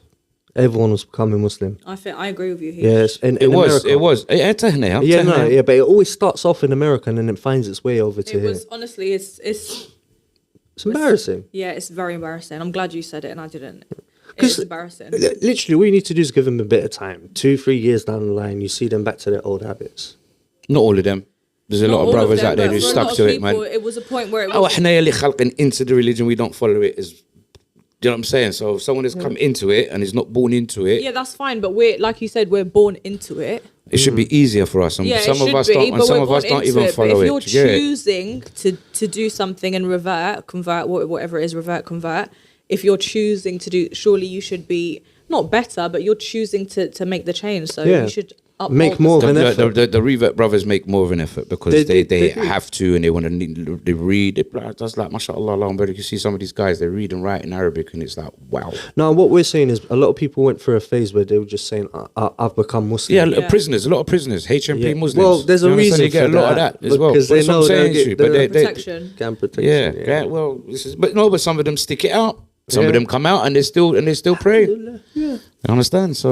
Everyone was becoming Muslim. I agree with you here. Yes, in It was. America. It was. But it always starts off in America and then it finds its way over to It here. was honestly, it's It's embarrassing. yeah, it's very embarrassing. I'm glad you said it and I didn't. It's 'Cause embarrassing. Literally, all you need to do is give them a bit of time. 2-3 years down the line, you see them back to their old habits. Not all of them. There's a Not lot of all brothers them, out there but who for a stuck lot to of it, man. people, It was a point where it Oh, was. احنا يلي خلقين into the religion, we don't follow it. Do you know what I'm saying? So if someone has come into it and is not born into it, Yeah, that's fine, but we're like you said, we're born into it. it should be easier for us. And Yeah, some it of should us be, don't. And but some we're of us born don't into even it. follow But if it. you're Do you get it? choosing to do something and convert, whatever it is, convert. If you're choosing to do, surely you should be not better, but you're choosing to make the change. So Yeah. you should Make more of an The, effort. the revert brothers make more of an effort because They they do. have to and they want to they read. That's like mashallah, Allah, but you can see some of these guys they read and write in Arabic and it's like wow. Now, what we're saying is a lot of people went through a phase where they were just saying, I've become Muslim. Yeah, Yeah. prisoners, a lot of prisoners, HMP Yeah. Muslims. Well, there's a You understand? reason You get for a lot of that, that as well. because But they that's what know I'm saying they'll to you, get but the protection. Gang protection. yeah. Well, but some of them stick it out. Some of Yeah. them come out and they still pray. Yeah. You understand? So,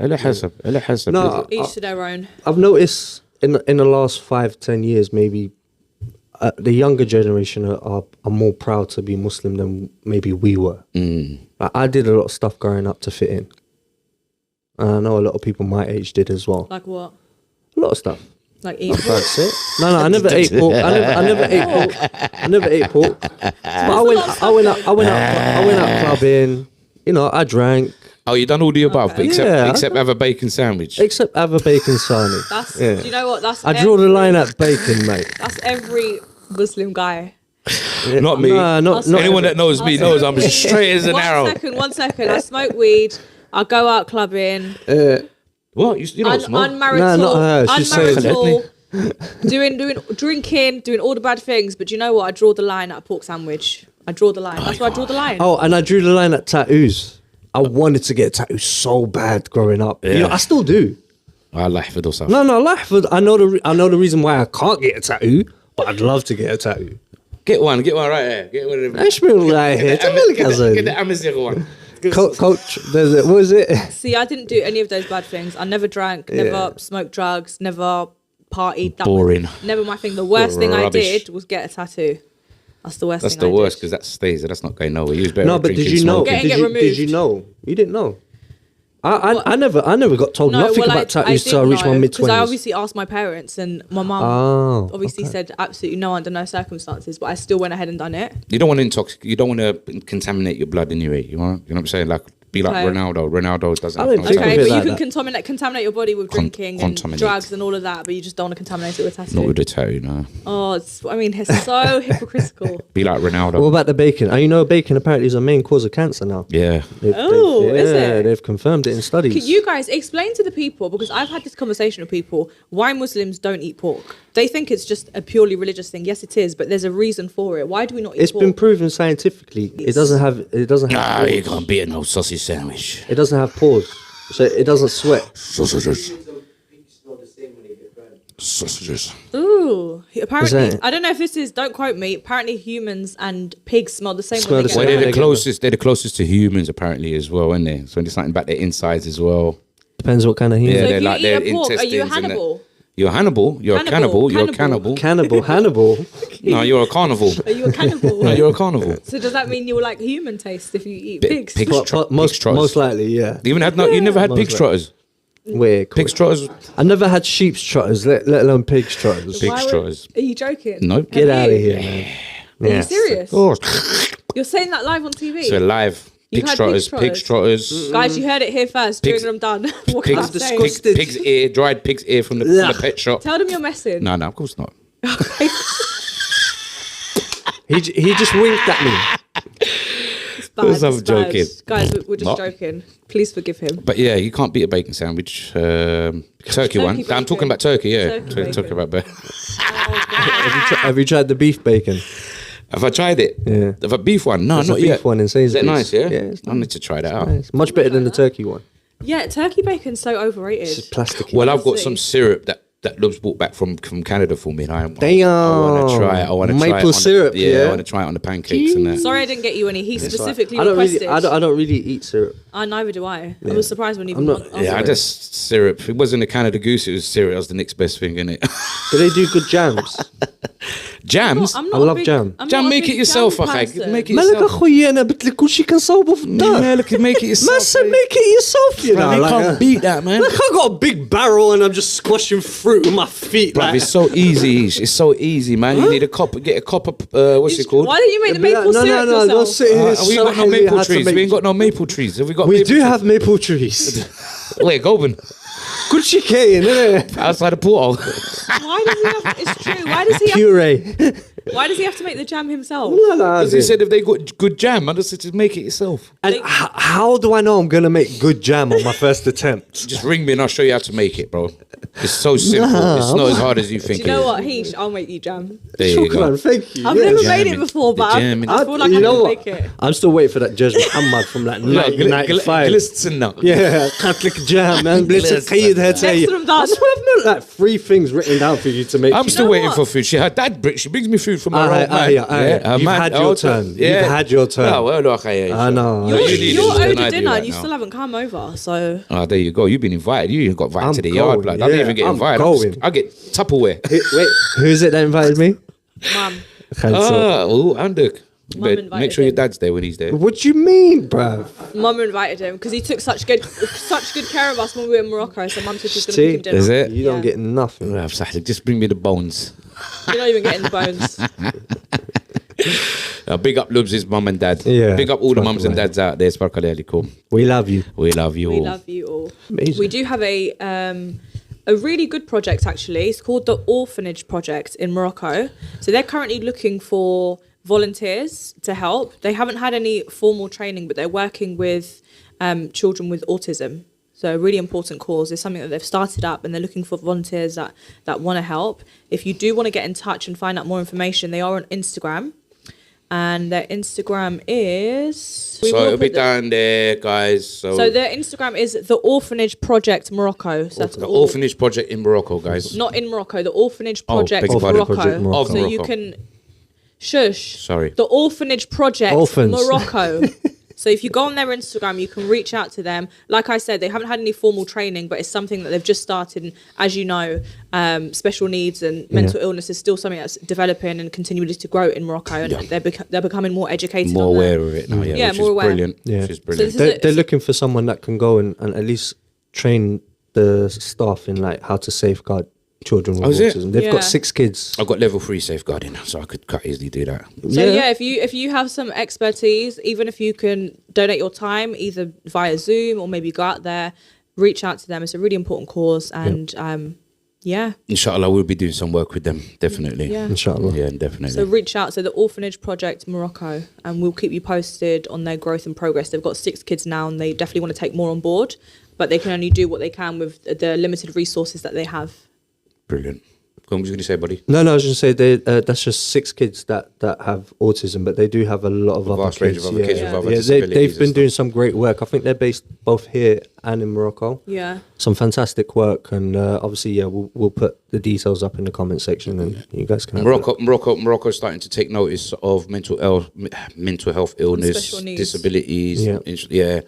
ala hasab. No, Each to their own. I've noticed in the last 5-10 years, maybe the younger generation are more proud to be Muslim than maybe we were. Like, I did a lot of stuff growing up to fit in. And I know a lot of people my age did as well. Like what? A lot of stuff. Like eating pork? That's it. No, I never ate pork. I never ate pork. I never ate pork. But I went out clubbing. You know, I drank. Oh, you done all the above, Okay. but Yeah. except have a bacon sandwich. Except have a bacon sandwich. That's, Yeah. do you know what? That's I draw the line at bacon, mate. That's every Muslim guy. Not me. Nah, not Anyone that knows me knows I'm I'll straight as an arrow. One second. I smoke weed. I go out clubbing. What? You don't smoke? Unmarital. Nah, not her. She's saying- Unmarital. doing drinking, doing all the bad things. But do you know what? I draw the line at a pork sandwich. I draw the line. That's why I draw the line. Oh, and I drew the line at tattoos. I wanted to get a tattoo so bad growing up. You know, I still do. I like for those. No, I know the reason why I can't get a tattoo, but I'd love to get a tattoo. Get one right here. Get one of them. ايش من right here? Get the Amazigh one. Coach, there's it. What is it? See, I didn't do any of those bad things. I never drank, never smoked drugs, never partied. That Boring. was never my thing. The worst thing I Rubbish. did was get a tattoo. That's the worst That's thing the I worst did. because that stays. That's not going nowhere. You was better No, at but did drinking, you know? smoking. Getting it Did removed. you know? You didn't know. I never got told nothing about tattoos till I reached my mid because I 20s. obviously asked my parents, and my mum obviously said absolutely no under no circumstances. But I still went ahead and done it. You don't want to You don't want to contaminate your blood anyway. You know what I'm saying? Like be like Okay. Ronaldo. Ronaldo doesn't. I have didn't no think tattoos. of Okay, it but you like can that. contaminate your body with drinking and contaminate. drugs and all of that, but you just don't want to contaminate it with tattoo. Not with a tattoo, no. Oh, it's so hypocritical. Be like Ronaldo. What about the bacon? And you know, bacon apparently is a main cause of cancer now. Yeah. Is it? They've confirmed it in studies. Can you guys explain to the people, because I've had this conversation with people, why Muslims don't eat pork? They think it's just a purely religious thing. Yes, it is, but there's a reason for it. Why do we not eat It's pork? been proven scientifically. It doesn't have. Nah, you pores. can't beat a no sausage sandwich. It doesn't have pores, so it doesn't sweat. Sausages. Sausages. Ooh, apparently, Is that- I don't know if this is, don't quote me, apparently humans and pigs smell the same Smell when the they same. Well, get they're married. the closest. They're the closest to humans apparently as well, aren't they? So there's something about their insides as well. Depends what kind of human. Yeah, So they're if you like eat their a pork, are you a intestines and that. Hannibal? You're a Hannibal. You're a cannibal. You're a cannibal. Hannibal. No, you're a carnivore. Are you a cannibal? No, you're a carnivore. So does that mean you like human taste if you eat Bit- pigs? pig- Most trotters. likely, yeah. You never had Most pig likely. trotters. Weird. Pig trotters. I never had sheep's trotters, let alone pig's trotters. Pig Why would- trotters. Are you joking? No. Get Have out of you? here, man. Are you Yeah. serious? Oh, You're saying that live on TV? so live. You've Pig had trotters. pig Pig trotters? trotters. Guys, you heard it here first. Pigs- Doing them done. What can I Pigs, say? disgusted. pig's ear, dried pig's ear from the Yeah. pet shop. Tell them you're messing. No, of course not. He just winked at me. It's bad. course I'm it's bad. joking. Guys, we're just Not. joking. Please forgive him. But yeah, you can't beat a bacon sandwich. Turkey one. I'm bacon. talking about turkey. Yeah, Turkey bacon. talking about. Have you tried the beef bacon? Have I tried it? Yeah. Have a beef one? No, There's not a beef yet. one in Is that Sainsbury's. nice? Yeah. Yeah, it's I need to try that out. It's much better than the turkey one. Yeah, turkey bacon's so overrated. It's plasticky. Well, I've got Honestly. some syrup that Love's brought back from Canada for me. And I want to Damn. try it. I want to try it. Maple on syrup, The, yeah, yeah. I want to try it on the pancakes and that. Sorry I didn't get you any. He specifically I don't requested. really, I don't really eat syrup. Neither do I. I was surprised when you I'm not- asked Yeah, I for it. just syrup. It wasn't a Canada Goose. It was syrup. That was the next best thing, innit? Do they do good jams? Jams. I'm I not a love big- jam. I'm Jam, not a make big it yourself, jam أخي. person. Make it مالك yourself. اخوي انا قلت لك كل شيء كنصوبه في الدار. Yeah, look, make it yourself. ما said make it yourself, you know. Bro, you like, can't beat that, man. Look, I got a big barrel and I'm just squashing fruit with my feet. Bruv, like. it's so easy. It's so easy, man. You need a copper. Get a copper. What's it called? Why don't you make the Be like, maple syrup don't yourself? sit here. We ain't got no showing me maple how to trees. make- We ain't got no maple trees. Have we got? We maple do trees? have maple trees. Wait, Goban. Good chicken, innit? Outside the portal. Why does he have? It's true. Puree. Why does he have to make the jam himself? Because he said if they got good jam, I just said just make it yourself. And how do I know I'm gonna make good jam on my first attempt? Just ring me and I'll show you how to make it, bro. It's so simple. It's not as hard as you Do think you know it is. what, Heesh? I'll make you jam. There you go. Man, thank you. I've yeah. never jam made it it. before, The but jam it. I feel like you I know can what? make it. I'm still waiting for that Judge Muhammad from like Look, 1995. glisten now. Yeah, Catholic jam, man. Blitz قيد هاتي. Next Ramadan. I swear I've known like 3 things written down for you to make. I'm still know waiting what? for food. Her dad, she brings me food from her old man. You've had your turn. You've had your turn. Oh, well, look, I know. You need You're it, then owed I a do dinner that and you now. still haven't come over, so... Oh, there you go. You've been invited. You got invited I'm to the yard, going, blood. I didn't yeah, even get I'm invited. going. I get Tupperware. Wait, who's it that invited me? Mum. Khalsa. Oh, Anduk. Mum But invited make sure your him. dad's there when he's there. What do you mean, bruv? Mum invited him because he took such good care of us when we were in Morocco. So Mum said she's going to cook him dinner. Is it? You don't Yeah. get nothing. Just bring me the bones. You're not even getting the bones. Big up Lubs' mum and dad. Yeah, Big up all the mums and Sparkle dads out there. Sparkle cool. We love you. We love you We all. love you all. Amazing. We do have a really good project actually. It's called the Orphanage Project in Morocco. So they're currently looking for volunteers to help. They haven't had any formal training, but they're working with children with autism. So a really important cause. It's something that they've started up and they're looking for volunteers that want to help. If you do want to get in touch and find out more information, they are on Instagram. And their Instagram is... So it'll be down there, guys. So their Instagram is the Orphanage Project Morocco. So that's the Orphanage Project in Morocco, guys. Not in Morocco, the Orphanage Project beg your pardon. Morocco. Project Morocco. So Morocco. you can... Shush. Sorry. The Orphanage Project Orphans. Morocco. So if you go on their Instagram, you can reach out to them. Like I said, they haven't had any formal training, but it's something that they've just started. And as you know, special needs and mental illness is still something that's developing and continuing to grow in Morocco. And they're becoming more educated. More on aware that. of it now, Yeah, which more is aware. brilliant. Yeah. Which is brilliant. So this- They're looking for someone that can go and at least train the staff in like how to safeguard children with is it? autism. They've Yeah. got 6 kids. I've got level 3 safeguarding, so I could quite easily do that. So yeah, if you have some expertise, even if you can donate your time either via Zoom or maybe go out there, reach out to them. It's a really important cause, and Inshallah, we'll be doing some work with them, definitely. Yeah. Inshallah. Yeah, definitely. So reach out to the Orphanage Project Morocco, and we'll keep you posted on their growth and progress. They've got 6 kids now, and they definitely want to take more on board, but they can only do what they can with the limited resources that they have. Brilliant. What was you going to say, buddy? No, I was going to say that's just 6 kids that have autism, but they do have a lot of A other vast range kids. of other kids with other They've disabilities been and doing stuff. some great work. I think they're based both here and in Morocco. Yeah. Some fantastic work, and obviously, we'll put the details up in the comment section, and you guys can have a look. Morocco is starting to take notice of mental health illness, special needs. disabilities. Yeah.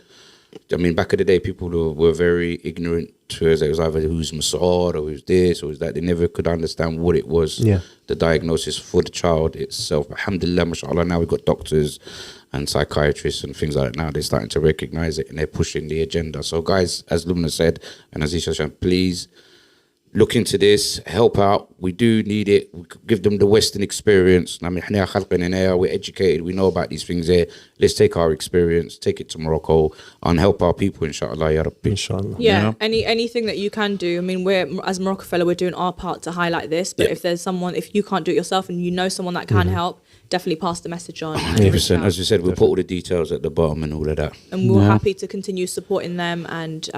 I mean, back in the day, people were very ignorant to it. It was either who's Masad or who's this or who's that. They never could understand what it was, the diagnosis for the child itself. Alhamdulillah, mashallah, now we've got doctors and psychiatrists and things like that. Now they're starting to recognize it and they're pushing the agenda. So, guys, as Lumna said, and as Isha said, please look into this, help out. We do need it. We could give them the Western experience. I mean, we're educated. We know about these things here. Let's take our experience, take it to Morocco, and help our people, inshallah, ya Rabbi. Inshallah. Yeah, You know? anything that you can do. I mean, we're as Marocafella, we're doing our part to highlight this. But if there's someone, if you can't do it yourself and you know someone that can help, definitely pass the message on. and reach 100%. out. As we said, we'll put all the details at the bottom and all of that. And we're happy to continue supporting them and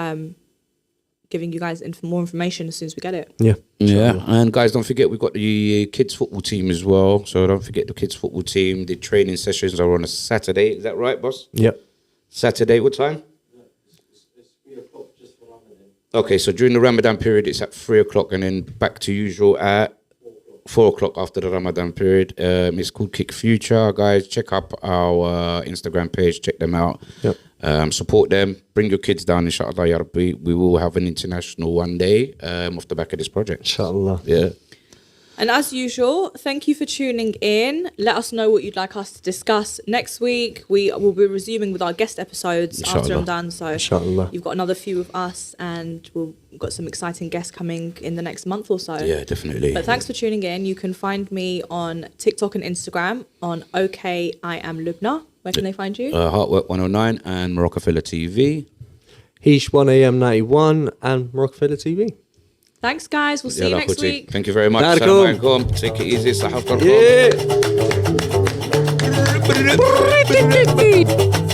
giving you guys more information as soon as we get it. Yeah. Yeah, and guys, don't forget we've got the kids football team as well. So don't forget the kids football team. The training sessions are on a Saturday. Is that right, boss? Yep. Saturday, what time? It's 3 o'clock just for Ramadan. Okay, so during the Ramadan period, it's at 3 o'clock, and then back to usual at 4 o'clock after the Ramadan period. It's called Kick Future, guys. Check up our Instagram page. Check them out. Yep. Support them. Bring your kids down, inshallah, ya Rabbi. We will have an international one day off the back of this project. Inshallah. Yeah. And as usual, thank you for tuning in. Let us know what you'd like us to discuss next week. We will be resuming with our guest episodes after Inshallah. Ramadan. So Inshallah. you've got another few of us, and we've got some exciting guests coming in the next month or so. Yeah, definitely. But thanks for tuning in. You can find me on TikTok and Instagram on OK I Am Lubna. Where can they find you? Heartwork 109 and Marocafella Heesh 1am91 and Marocafella TV. Thanks, guys. We'll see you next week. Thank you very much. Assalamu Assalamu alaikum. Take it easy. Sahaf. Yeah.